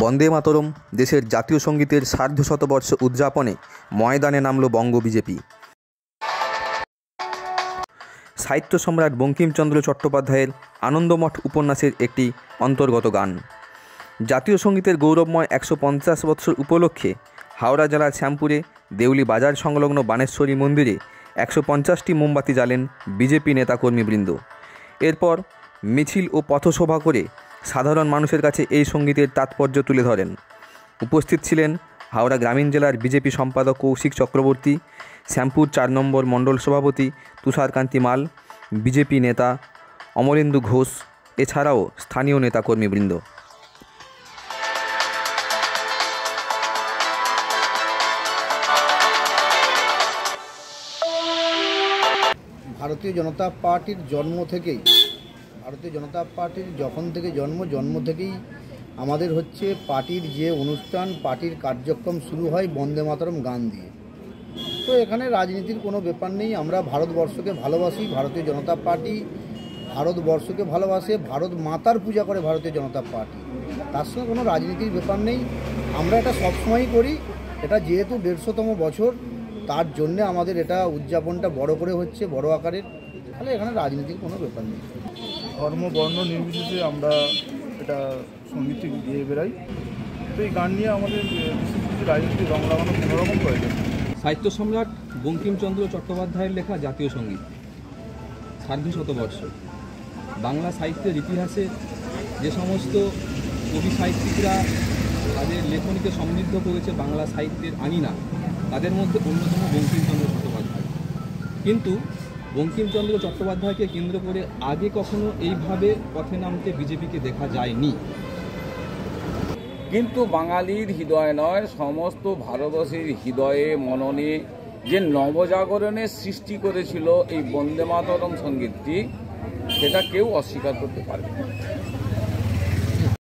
বন্দে মাতরম দেশের জাতীয় সঙ্গীতের সার্ধশতবর্ষ উদযাপনে ময়দানে নামল বঙ্গ বিজেপি। সাহিত্য সম্রাট বঙ্কিমচন্দ্র চট্টোপাধ্যায়ের আনন্দমঠ উপন্যাসের একটি অন্তর্গত গান। জাতীয় সঙ্গীতের গৌরবময় 150 বৎসর উপলক্ষে হাওড়া জেলার শ্যামপুরে দেউলি বাজার সংলগ্ন বানেশ্বরী মন্দিরে 150টি মোমবাতি জ্বালেন বিজেপি নেতাকর্মীবৃন্দ। এরপর মিছিল ও পথসভা করে সাধারণ মানুষের কাছে এই সঙ্গীতের তাৎপর্য তুলে ধরেন। উপস্থিত ছিলেন হাওড়া গ্রামীণ জেলার বিজেপি সম্পাদক কৌশিক চক্রবর্তী, শ্যামপুর 4 নম্বর মণ্ডল সভাপতি তুষারকান্তি মাল, বিজেপি নেতা অমরেন্দু ঘোষ, এছাড়াও স্থানীয় নেতাকর্মীবৃন্দ। ভারতীয় জনতা পার্টির জন্ম থেকেই, ভারতীয় জনতা পার্টির যখন থেকে জন্ম থেকেই আমাদের হচ্ছে পার্টির যে অনুষ্ঠান, পার্টির কার্যক্রম শুরু হয় বন্দে মাতরম গান দিয়ে। তো এখানে রাজনীতির কোনো ব্যাপার নেই। আমরা ভারতবর্ষকে ভালোবাসি, ভারতীয় জনতা পার্টি ভারতবর্ষকে ভালোবাসে, ভারত মাতার পূজা করে ভারতীয় জনতা পার্টি। তার সঙ্গে কোনো রাজনীতির ব্যাপার নেই। আমরা এটা সবসময়ই করি। এটা যেহেতু 150তম বছর, তার জন্যে আমাদের এটা উদযাপনটা বড় করে হচ্ছে, বড় আকারের। তাহলে এখানে রাজনীতির কোনো ব্যাপার নেই। ধর্ম বর্ণ নির্বিশেষে আমরা এটা সঙ্গীত দিয়ে বেড়াই। তো এই গান নিয়ে আমাদের বিশেষ কিছু রাজনীতির রং লাগানো কোনোরকম প্রয়োজন। সাহিত্য সম্রাট বঙ্কিমচন্দ্র চট্টোপাধ্যায়ের লেখা জাতীয় সঙ্গীত, সার্ধশতবর্ষ। বাংলা সাহিত্যের ইতিহাসে যে সমস্ত কবি সাহিত্যিকরা তাদের লেখনীকে সমৃদ্ধ করেছে বাংলা সাহিত্যের আঙিনা, তাদের মধ্যে অন্যতম বঙ্কিমচন্দ্র চট্টোপাধ্যায়। কিন্তু বঙ্কিমচন্দ্র চট্টোপাধ্যায়কে কেন্দ্র করে আগে কখনো এইভাবে পথে নামতে বিজেপিকে দেখা যায়নি। কিন্তু বাঙালির হৃদয় নয়, সমস্ত ভারতবাসীর হৃদয়ে মননে যে নবজাগরণের সৃষ্টি করেছিল এই বন্দে মাতরম সঙ্গীতটি, সেটা কেউ অস্বীকার করতে পারবে না।